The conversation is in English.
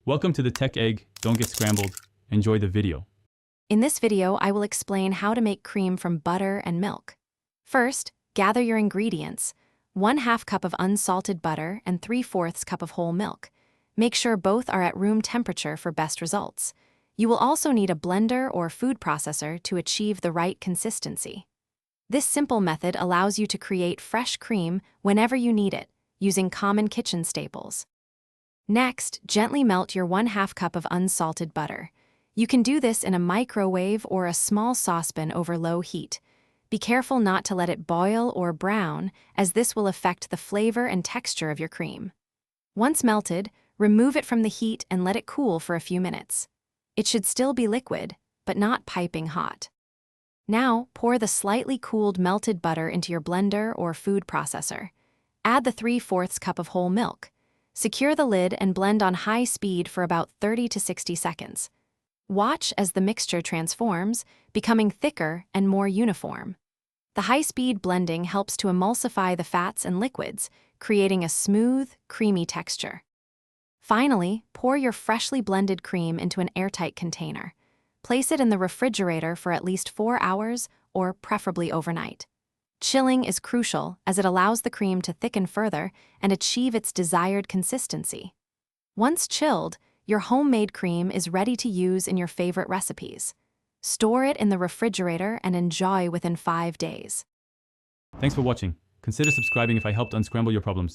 Welcome to the Tech Egg. Don't get scrambled. Enjoy the video. In this video, I will explain how to make cream from butter and milk. First, gather your ingredients: 1/2 cup of unsalted butter and 3/4 cup of whole milk. Make sure both are at room temperature for best results. You will also need a blender or food processor to achieve the right consistency. This simple method allows you to create fresh cream whenever you need it, using common kitchen staples. Next, gently melt your 1/2 cup of unsalted butter. You can do this in a microwave or a small saucepan over low heat. Be careful not to let it boil or brown, as this will affect the flavor and texture of your cream. Once melted, remove it from the heat and let it cool for a few minutes. It should still be liquid, but not piping hot. Now, pour the slightly cooled melted butter into your blender or food processor. Add the 3/4 cup of whole milk. Secure the lid and blend on high speed for about 30 to 60 seconds. Watch as the mixture transforms, becoming thicker and more uniform. The high-speed blending helps to emulsify the fats and liquids, creating a smooth, creamy texture. Finally, pour your freshly blended cream into an airtight container. Place it in the refrigerator for at least 4 hours, or preferably overnight. Chilling is crucial as it allows the cream to thicken further and achieve its desired consistency. Once chilled, your homemade cream is ready to use in your favorite recipes. Store it in the refrigerator and enjoy within 5 days. Thanks for watching. Consider subscribing if I helped unscramble your problems.